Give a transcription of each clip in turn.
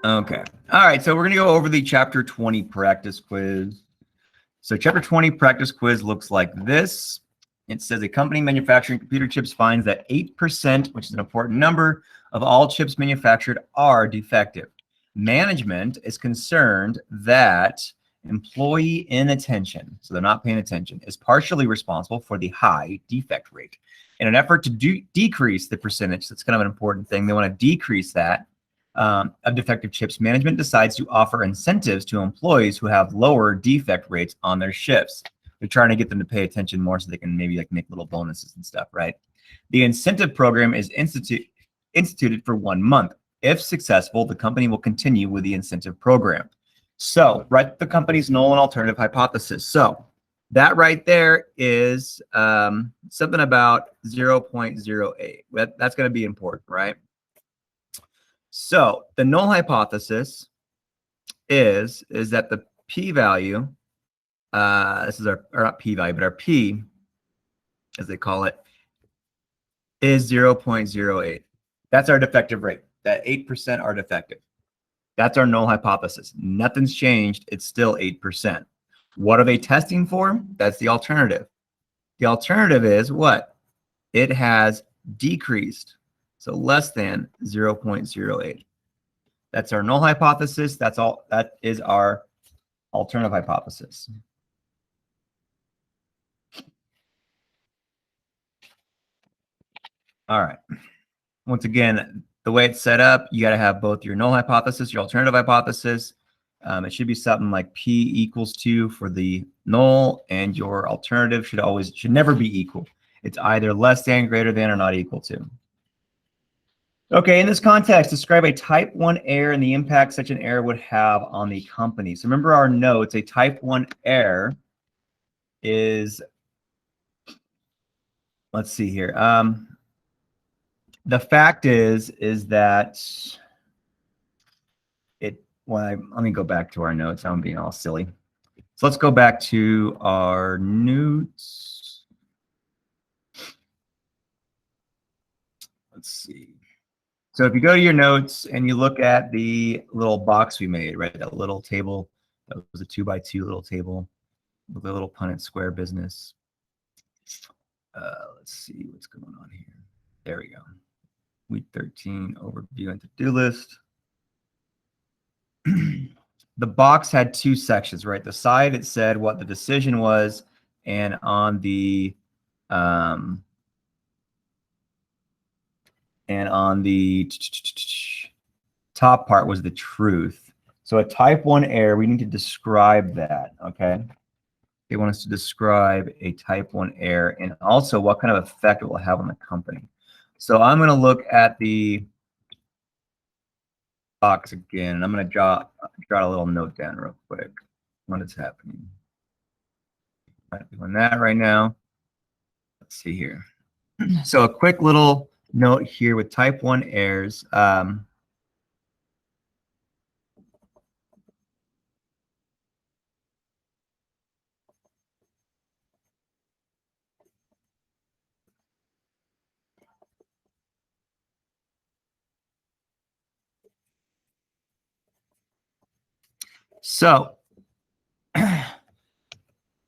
Okay. All right. So we're going to go over the chapter 20 practice quiz. So chapter 20 practice quiz looks like this. It says a company manufacturing computer chips finds that 8%, which is an important number, of all chips manufactured are defective. Management is concerned that employee inattention, so they're not paying attention, is partially responsible for the high defect rate. In an effort to decrease the percentage, that's kind of an important thing. They want to decrease that of defective chips. Management decides to offer incentives to employees who have lower defect rates on their shifts. They're trying to get them to pay attention more so they can maybe like make little bonuses and stuff, right? The incentive program is instituted for 1 month. If successful, the company will continue with the incentive program. So write the company's null and alternative hypothesis. So that right there is something about 0.08. That's going to be important, right? So the null hypothesis is that the p-value, this is our, or not p-value, but our p, as they call it, is 0.08. That's our defective rate. That 8% are defective. That's our null hypothesis. Nothing's changed. It's still 8%. What are they testing for? That's the alternative. The alternative is what? It has decreased. So less than 0.08. That's our null hypothesis. That's all. That is our alternative hypothesis. All right. Once again, the way it's set up, you got to have both your null hypothesis, your alternative hypothesis. It should be something like P equals 2 for the null, and your alternative should never be equal. It's either less than, greater than, or not equal to. Okay, in this context, describe a type 1 error and the impact such an error would have on the company. So remember our notes, a type 1 error is, let's see here. The fact is that let me go back to our notes. I'm being all silly. So let's go back to our notes. Let's see. So if you go to your notes and you look at the little box we made, right, that little table, that was a 2x2 little table with a little Punnett square business. Let's see what's going on here. There we go. Week 13 overview and to-do list. The box had 2 sections, right? The side, it said what the decision was, and on the top part was the truth. So a type 1 error, we need to describe that, okay? They want us to describe a type 1 error and also what kind of effect it will have on the company. So I'm going to look at the box again, and I'm going to jot a little note down real quick when it's happening. I'm doing that right now. Let's see here. So a quick little note here with type 1 errors. So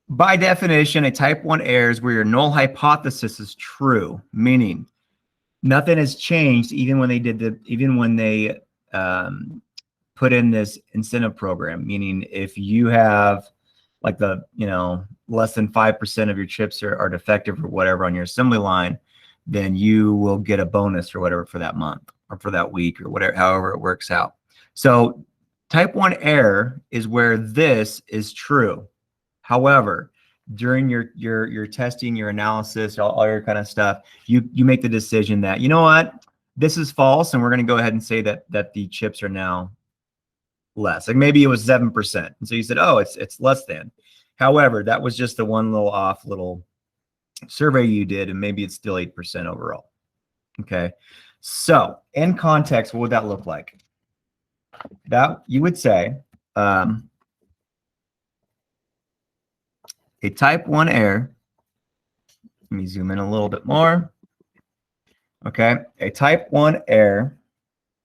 by definition, a type 1 error is where your null hypothesis is true, meaning nothing has changed even when they put in this incentive program, meaning if you have like the, less than 5% of your chips are defective or whatever on your assembly line, then you will get a bonus or whatever for that month or for that week or whatever, however it works out. So type 1 error is where this is true. However, during your testing, your analysis, all your kind of stuff, you make the decision that, you know what, this is false, and we're going to go ahead and say that the chips are now less. Like maybe it was 7%, and so you said, oh, it's less than. However, that was just the one little off little survey you did, and maybe it's still 8% overall. Okay, so in context, what would that look like? That you would say a type 1 error. Let me zoom in a little bit more. Okay, a type 1 error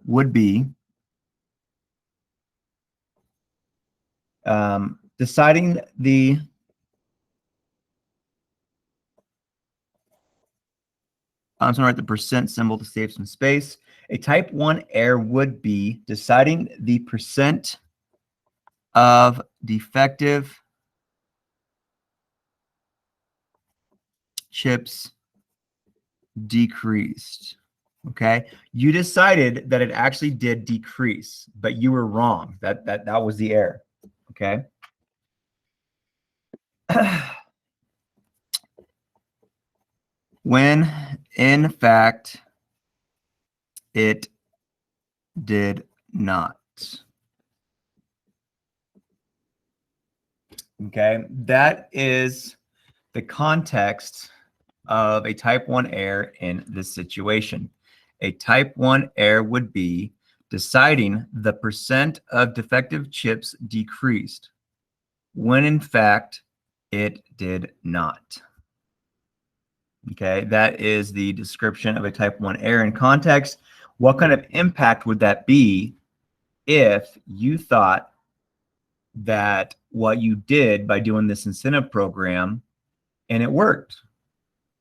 would be Deciding the I'm just going to write the percent symbol to save some space. A type 1 error would be deciding the percent of defective chips decreased. Okay, you decided that it actually did decrease, but you were wrong. That was the error. Okay. When in fact it did not. Okay, that is the context of a type 1 error in this situation. A type 1 error would be deciding the percent of defective chips decreased when in fact it did not. Okay, that is the description of a type 1 error in context. What kind of impact would that be if you thought that what you did by doing this incentive program and it worked?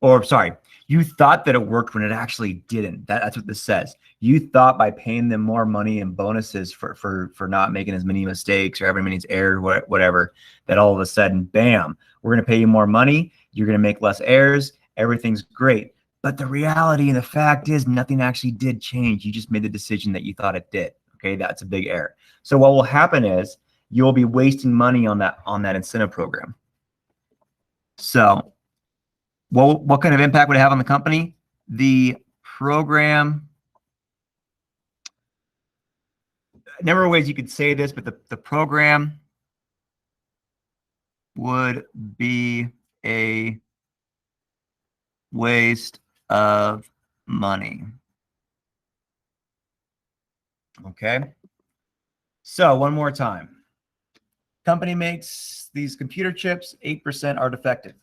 Or sorry, you thought that it worked when it actually didn't. That's what this says. You thought by paying them more money and bonuses for not making as many mistakes or having many errors, whatever, that all of a sudden, bam, we're going to pay you more money. You're going to make less errors. Everything's great. But the reality and the fact is nothing actually did change. You just made the decision that you thought it did. Okay, that's a big error. So what will happen is you'll be wasting money on that incentive program. So what kind of impact would it have on the company? The program, a number of ways you could say this, but the program would be a waste of money. Okay. So one more time. Company makes these computer chips, 8% are defective.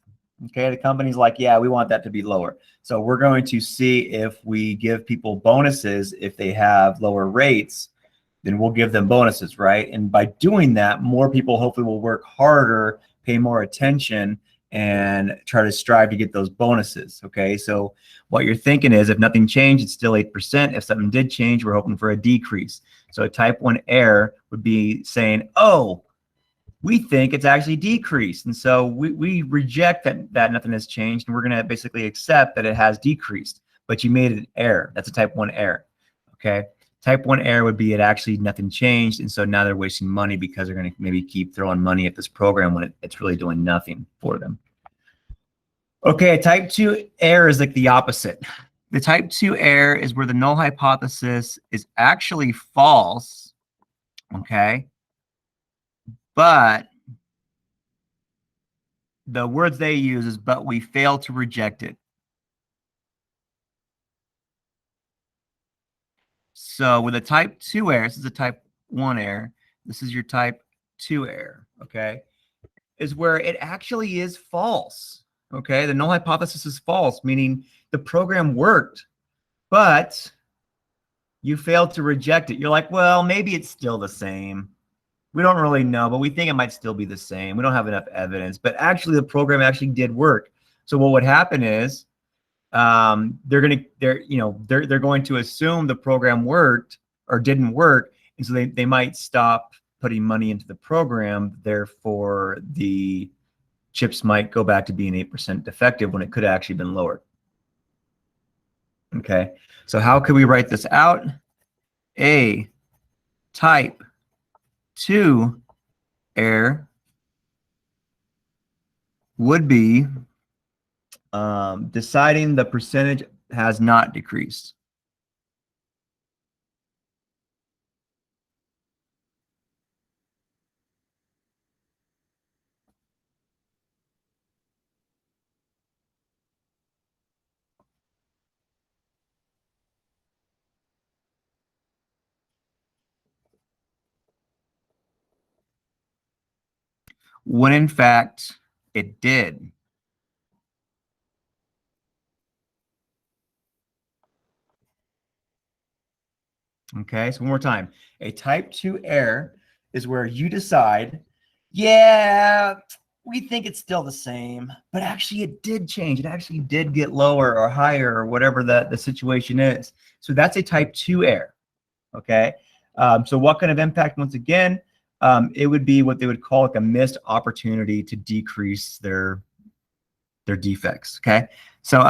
Okay, the company's like, yeah, we want that to be lower. So we're going to see if we give people bonuses if they have lower rates, then we'll give them bonuses, right? And by doing that, more people hopefully will work harder, pay more attention, and try to strive to get those bonuses. Okay, so what you're thinking is if nothing changed, it's still 8%. If something did change, we're hoping for a decrease. So a type 1 error would be saying, oh, we think it's actually decreased. And so we reject that nothing has changed, and we're going to basically accept that it has decreased, but you made an error. That's a type 1 error. Okay. Type 1 error would be it actually nothing changed. And so now they're wasting money because they're going to maybe keep throwing money at this program when it's really doing nothing for them. Okay. A type 2 error is like the opposite. The type 2 error is where the null hypothesis is actually false. Okay. But the words they use is, but we fail to reject it. So with a type 2 error, this is a type 1 error. This is your type 2 error, okay, is where it actually is false, okay? The null hypothesis is false, meaning the program worked, but you failed to reject it. You're like, well, maybe it's still the same. We don't really know, but we think it might still be the same. We don't have enough evidence, but actually the program actually did work. So what would happen is they're going to assume the program worked or didn't work, and so they might stop putting money into the program. Therefore, the chips might go back to being 8% defective when it could have actually been lower. Okay, so how could we write this out? A type 2 error would be deciding the percentage has not decreased. When in fact it did. Okay, so one more time. A type 2 error is where you decide yeah, we think it's still the same, but actually it did change. It actually did get lower or higher or whatever the situation is. So that's a type 2 error. Okay. So what kind of impact? Once again, it would be what they would call like a missed opportunity to decrease their defects. Okay. So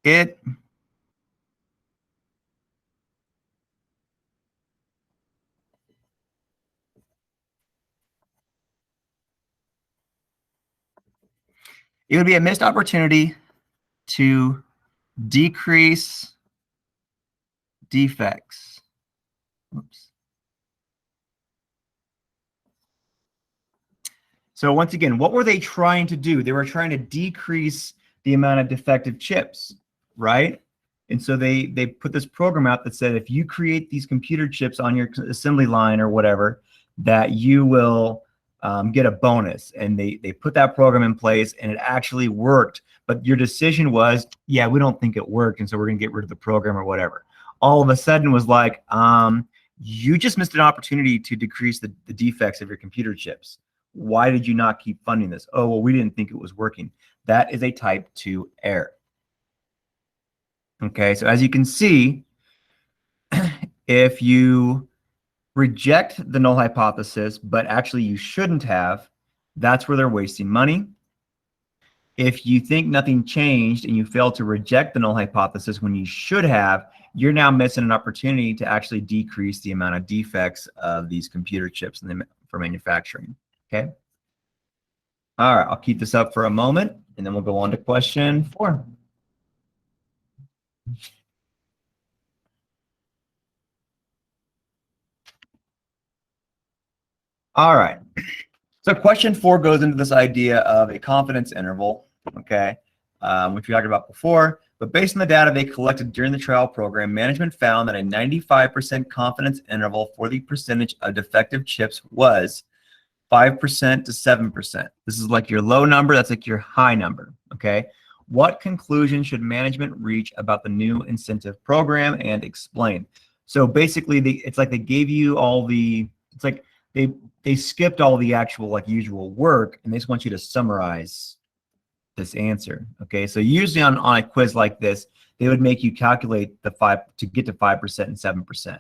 it would be a missed opportunity to decrease defects. Oops. So once again, what were they trying to do? They were trying to decrease the amount of defective chips, right? And so they put this program out that said if you create these computer chips on your assembly line or whatever, that you will get a bonus. And they put that program in place, and it actually worked. But your decision was, yeah, we don't think it worked, and so we're going to get rid of the program or whatever. All of a sudden was like, you just missed an opportunity to decrease the defects of your computer chips. Why did you not keep funding this? Oh, well, we didn't think it was working. That is a type 2 error. Okay, so as you can see, if you reject the null hypothesis, but actually you shouldn't have, that's where they're wasting money. If you think nothing changed and you fail to reject the null hypothesis when you should have, you're now missing an opportunity to actually decrease the amount of defects of these computer chips for manufacturing. Okay. All right, I'll keep this up for a moment, and then we'll go on to question 4. All right. So question 4 goes into this idea of a confidence interval, okay, which we talked about before. But based on the data they collected during the trial program, management found that a 95% confidence interval for the percentage of defective chips was 5% to 7%. This is like your low number. That's like your high number, okay? What conclusion should management reach about the new incentive program, and explain? So basically, it's like they gave you all the, it's like they skipped all the actual like usual work, and they just want you to summarize this answer. Okay, so usually on a quiz like this, they would make you calculate the 5 to get to 5% and 7%.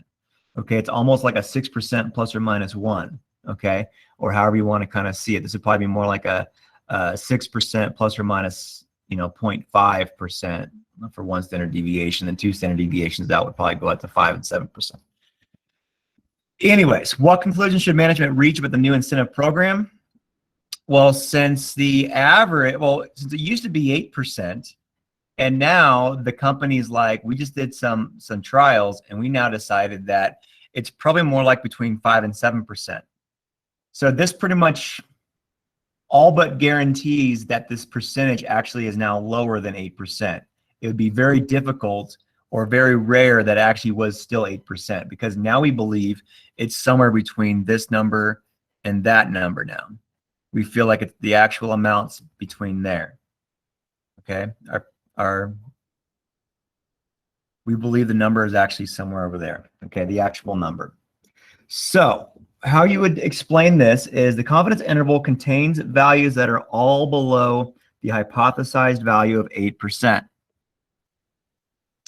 Okay, it's almost like a 6% plus or minus 1. Okay, or however you want to kind of see it. This would probably be more like a 6% plus or minus 0.5% for one standard deviation, and 2 standard deviations. That would probably go up to 5 and 7%. Anyways, what conclusion should management reach about the new incentive program? Well, since the average, since it used to be 8%, and now the company's like, we just did some trials, and we now decided that it's probably more like between 5 and 7%. So this pretty much all but guarantees that this percentage actually is now lower than 8%. It would be very difficult or very rare that actually was still 8%, because now we believe it's somewhere between this number and that number now. We feel like it's the actual amounts between there. Okay, we believe the number is actually somewhere over there. Okay, the actual number. So how you would explain this is the confidence interval contains values that are all below the hypothesized value of 8%.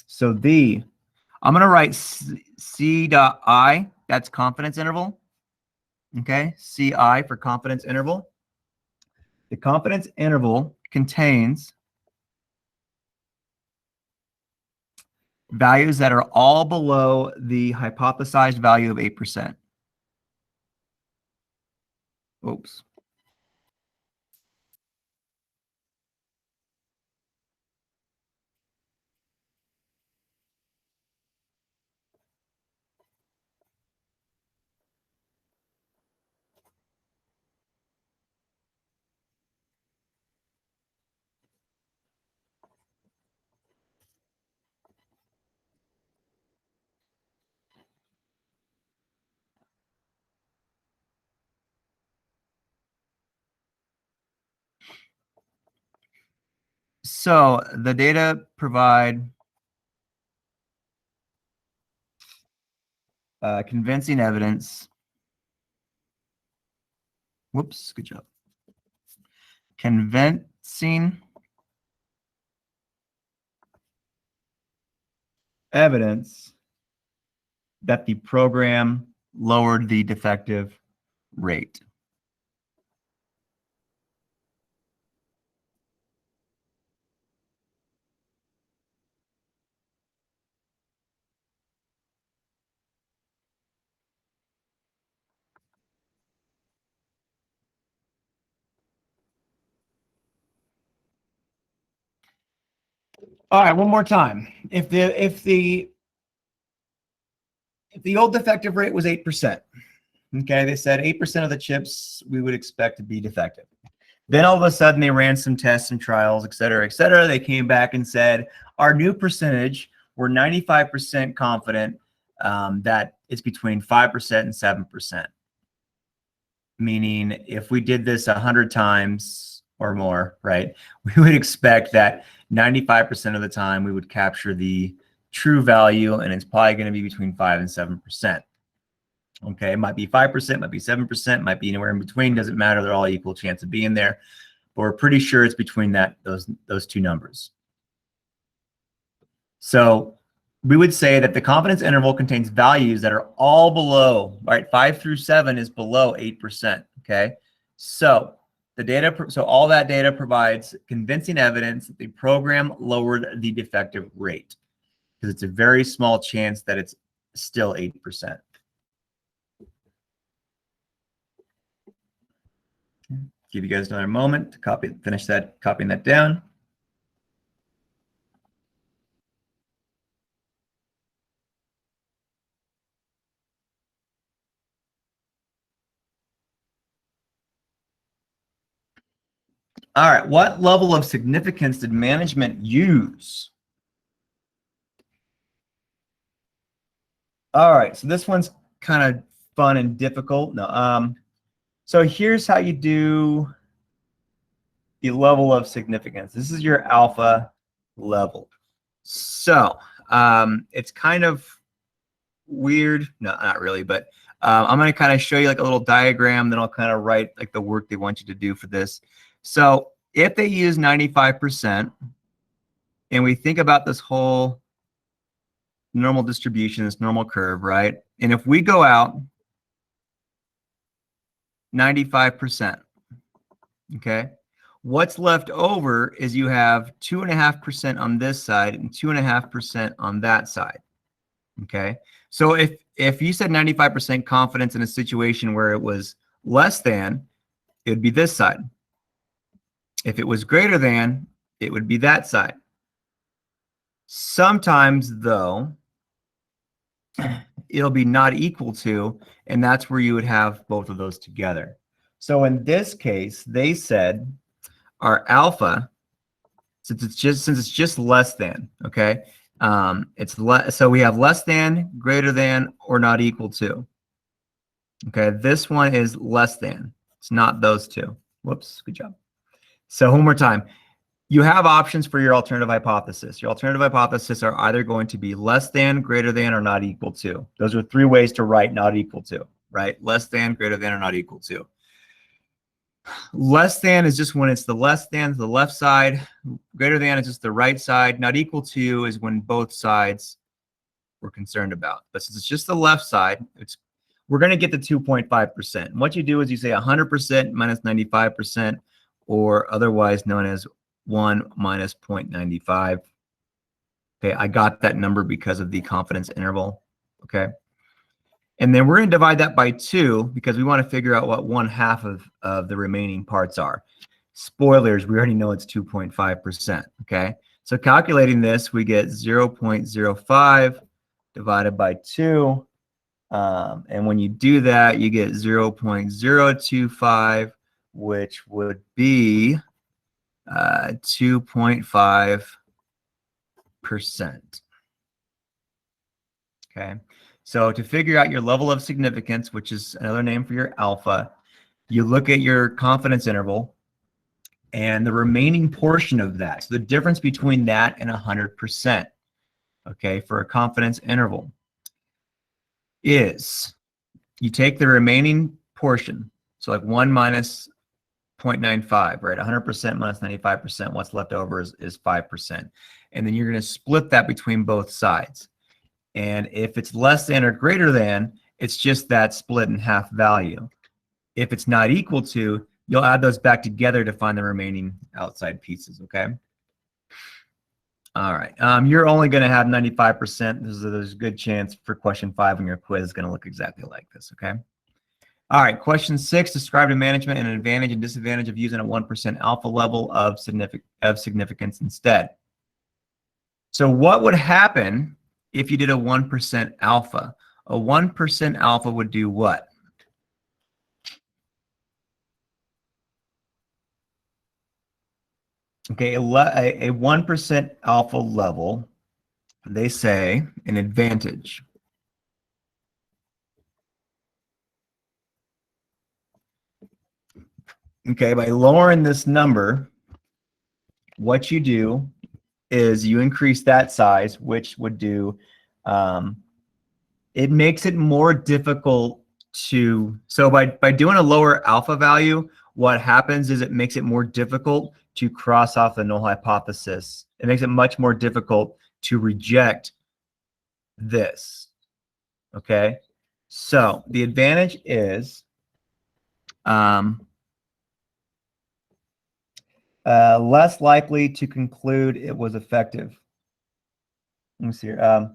So I'm going to write C.I, that's confidence interval. Okay, CI for confidence interval. The confidence interval contains values that are all below the hypothesized value of 8%. Oops. So the data provide convincing evidence Whoops, good job. Convincing evidence that the program lowered the defective rate. All right, one more time. If the old defective rate was 8%, okay, they said 8% of the chips we would expect to be defective. Then all of a sudden they ran some tests and trials, et cetera, et cetera. They came back and said, our new percentage, we're 95% confident that it's between 5% and 7%. Meaning if we did this 100 times or more, right, we would expect that 95% of the time we would capture the true value, and it's probably going to be between 5 and 7%. Okay, it might be 5%, might be 7%, might be anywhere in between. Doesn't matter. They're all equal chance of being there. But we're pretty sure it's between those two numbers. So we would say that the confidence interval contains values that are all below, right? 5 through 7 is below 8%. Okay, so all that data provides convincing evidence that the program lowered the defective rate, because it's a very small chance that it's still 8%. Give you guys another moment to finish copying that down. All right, what level of significance did management use? All right, so this one's kind of fun and difficult. No, so here's how you do the level of significance. This is your alpha level. So it's kind of weird. No, not really, but I'm going to kind of show you like a little diagram, then I'll kind of write like the work they want you to do for this. So if they use 95%, and we think about this whole normal distribution, this normal curve, right? And if we go out 95%, okay, what's left over is you have 2.5% on this side and 2.5% on that side. Okay, so if you said 95% confidence in a situation where it was less than, it would be this side. If it was greater than, it would be that side. Sometimes, though, it'll be not equal to, and that's where you would have both of those together. So in this case, they said our alpha, since it's just less than, okay, so we have less than, greater than, or not equal to. Okay, this one is less than. It's not those two. Whoops, good job. So one more time. You have options for your alternative hypothesis. Your alternative hypothesis are either going to be less than, greater than, or not equal to. Those are 3 ways to write not equal to, right? Less than, greater than, or not equal to. Less than is just when it's the less than, the left side. Greater than is just the right side. Not equal to is when both sides we're concerned about. But since it's just the left side, we're going to get the 2.5%. And what you do is you say 100% minus 95%, or otherwise known as 1 minus 0.95. Okay, I got that number because of the confidence interval. Okay. And then we're going to divide that by 2 because we want to figure out what 1/2 of the remaining parts are. Spoilers, we already know it's 2.5%. Okay. So calculating this, we get 0.05 divided by 2. And when you do that, you get 0.025, which would be 2.5%. Okay. So to figure out your level of significance, which is another name for your alpha, you look at your confidence interval and the remaining portion of that. So the difference between that and 100%, okay, for a confidence interval is you take the remaining portion. So like 1 minus 0.95, right? 100% minus 95%, what's left over is 5%. And then you're going to split that between both sides. And if it's less than or greater than, it's just that split in half value. If it's not equal to, you'll add those back together to find the remaining outside pieces, okay? All right, you're only going to have 95%. There's a good chance for question 5 on your quiz is going to look exactly like this, okay? All right, question 6, describe the management and an advantage and disadvantage of using a 1% alpha level of significance instead. So what would happen if you did a 1% alpha? A 1% alpha would do what? Okay, a 1% alpha level, they say an advantage. Okay, by lowering this number, what you do is you increase that size, which would do, it makes it more difficult to, so by doing a lower alpha value, what happens is it makes it more difficult to cross off the null hypothesis. It makes it much more difficult to reject this, okay? So the advantage is less likely to conclude it was effective. Let me see here.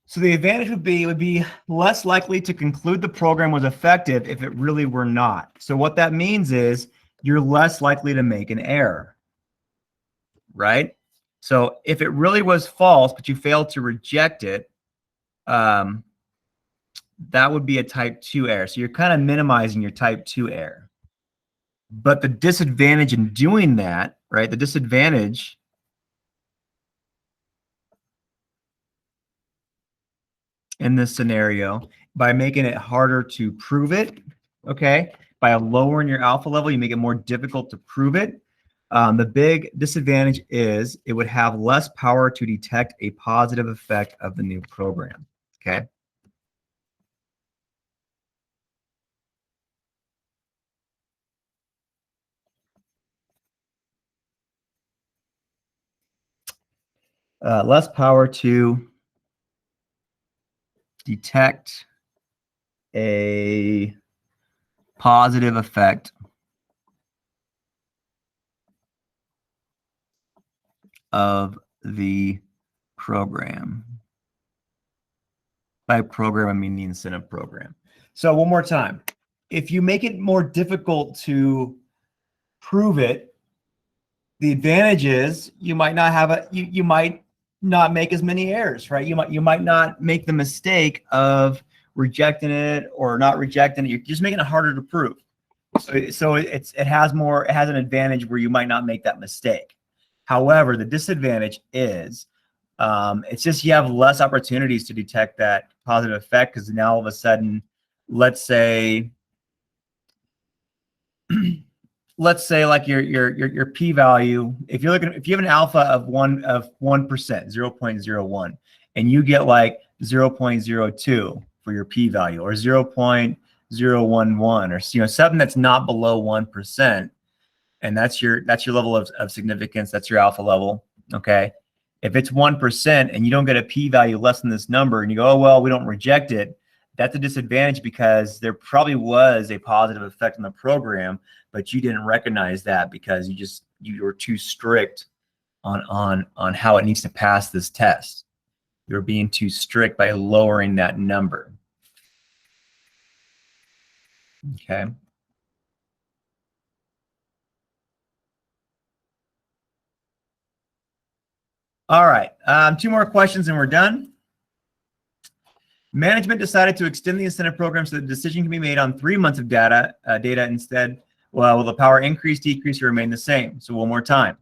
So the advantage would be less likely to conclude the program was effective if it really were not. So what that means is you're less likely to make an error, right? So if it really was false, but you failed to reject it, that would be a type 2 error. So you're kind of minimizing your type 2 error. But the disadvantage in doing that, right? The disadvantage in this scenario, by making it harder to prove it, okay? By lowering your alpha level, you make it more difficult to prove it. The big disadvantage is it would have less power to detect a positive effect of the new program, okay? Less power to detect a positive effect of the program. By program, I mean the incentive program. So one more time, if you make it more difficult to prove it, the advantage is you might not have you might not make as many errors, right? You might not make the mistake of rejecting it or not rejecting it. You're just making it harder to prove. So it has an advantage where you might not make that mistake. However, the disadvantage is it's just you have less opportunities to detect that positive effect because now all of a sudden, let's say like your p-value, if you have an alpha of 1%, 0.01, and you get like 0.02 for your p-value or 0.011 or something that's not below 1%, and that's your level of significance, that's your alpha level, okay? If it's 1% and you don't get a p-value less than this number and you go, oh, well, we don't reject it, that's a disadvantage because there probably was a positive effect on the program, but you didn't recognize that because you were too strict on how it needs to pass this test. You're being too strict by lowering that number. Okay. All right, 2 more questions and we're done. Management decided to extend the incentive program so the decision can be made on 3 months of data instead. Well, will the power increase, decrease, or remain the same? So one more time.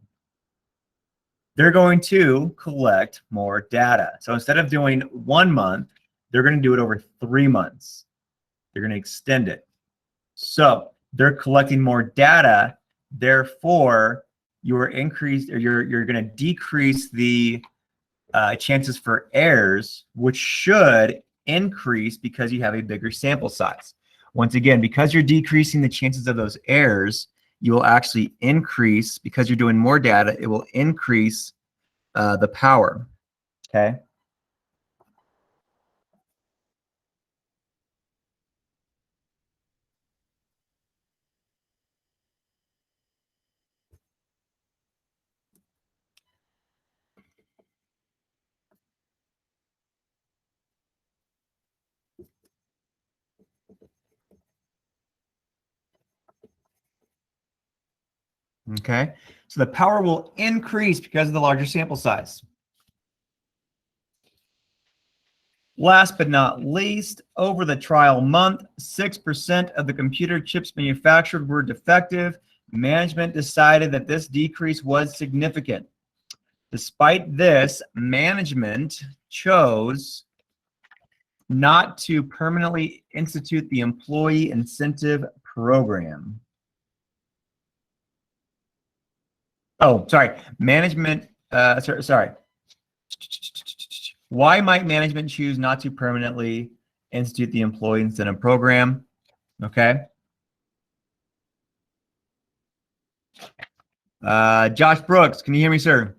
They're going to collect more data. So instead of doing 1 month, they're going to do it over 3 months. They're going to extend it. So they're collecting more data. Therefore, you're going to decrease the chances for errors, which should increase because you have a bigger sample size. Once again, because you're decreasing the chances of those errors, you will actually increase, because you're doing more data, it will increase the power, okay? Okay, so the power will increase because of the larger sample size. Last but not least, over the trial month, 6% of the computer chips manufactured were defective. Management decided that this decrease was significant. Despite this, management chose not to permanently institute the employee incentive program. Oh, sorry, management, sorry. Why might management choose not to permanently institute the employee incentive program? Okay. Josh Brooks, can you hear me, sir?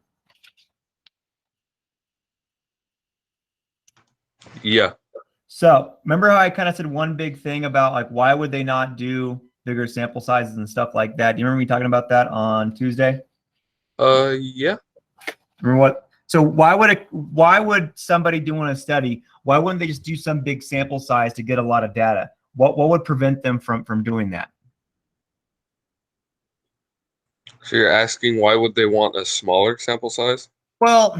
Yeah. So remember how I kind of said one big thing about like why would they not do bigger sample sizes and stuff like that? Do you remember me talking about that on Tuesday? Yeah. Remember what? So why would somebody doing a study, why wouldn't they just do some big sample size to get a lot of data? What would prevent them from doing that? So you're asking why would they want a smaller sample size? Well,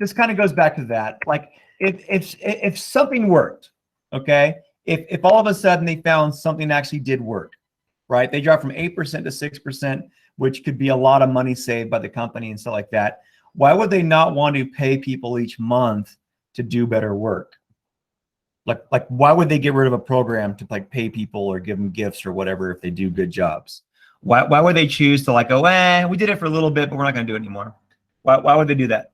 this kind of goes back to that. Like if something worked, okay, if all of a sudden they found something actually did work, right? They dropped from 8% to 6%, which could be a lot of money saved by the company and stuff like that. Why would they not want to pay people each month to do better work? Like why would they get rid of a program to like pay people or give them gifts or whatever if they do good jobs? Why would they choose to like, oh, we did it for a little bit, but we're not going to do it anymore? Why would they do that?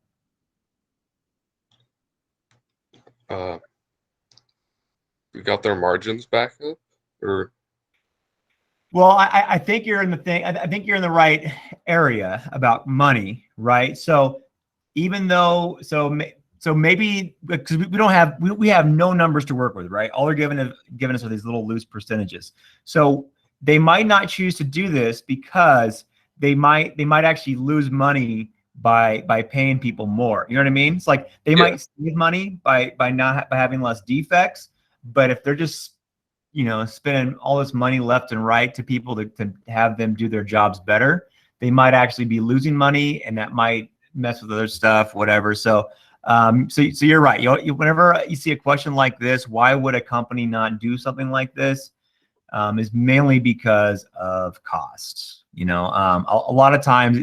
We got their margins back up, or Well, I think you're in the thing. I think you're in the right area about money, right? So even though, so maybe because we don't have we have no numbers to work with, right? All they're giving us are these little loose percentages. So they might not choose to do this because they might actually lose money by paying people more. You know what I mean? It's like they yeah. might save money by having less defects, but if they're just spending all this money left and right to people to have them do their jobs better, they might actually be losing money, and that might mess with other stuff, whatever. So, so you're right. Whenever you see a question like this, why would a company not do something like this? Is mainly because of costs. A lot of times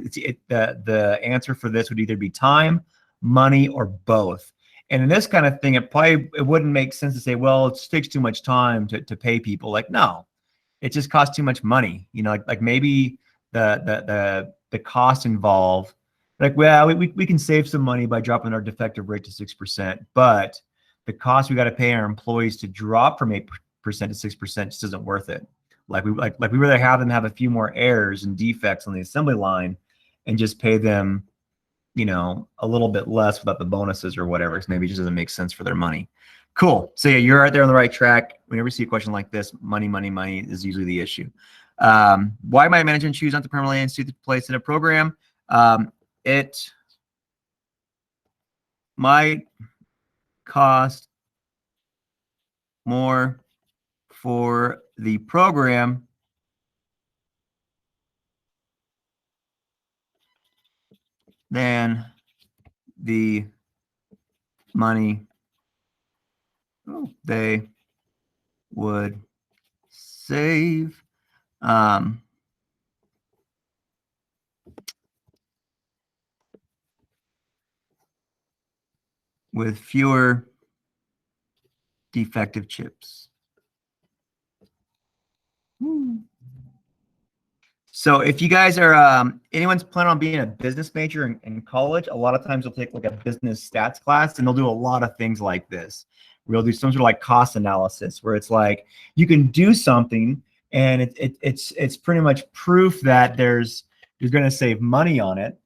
the answer for this would either be time, money, or both. And in this kind of thing, it wouldn't make sense to say, well, it takes too much time to pay people. Like, no, it just costs too much money. Like maybe the cost involved, like, well, we can save some money by dropping our defective rate to 6%, but the cost we got to pay our employees to drop from 8% to 6% just isn't worth it. Like we rather have them have a few more errors and defects on the assembly line and just pay them a little bit less without the bonuses or whatever, because maybe it just doesn't make sense for their money. Cool. So yeah, you're right there on the right track. Whenever you see a question like this, money is usually the issue. Why might management choose not to permanently institute the place in a program? It might cost more for the program than the money they would save with fewer defective chips. So if you guys are, anyone's planning on being a business major in college, a lot of times they'll take like a business stats class and they'll do a lot of things like this. We'll do some sort of like cost analysis where it's like you can do something and it's pretty much proof that you're going to save money on it.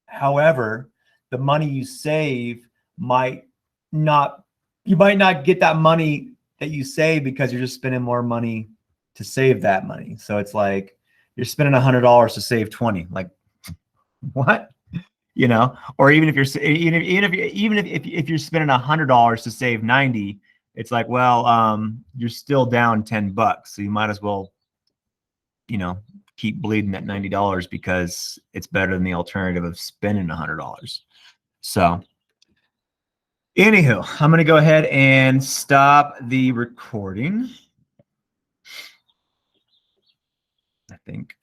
However, the money you save you might not get that money that you save because you're just spending more money to save that money. So it's like you're spending $100 to save 20. Like what? You know, or even if you're spending $100 to save 90, it's like, well, you're still down $10. So you might as well, you know, keep bleeding at $90 because it's better than the alternative of spending $100. So anywho, I'm going to go ahead and stop the recording. I think.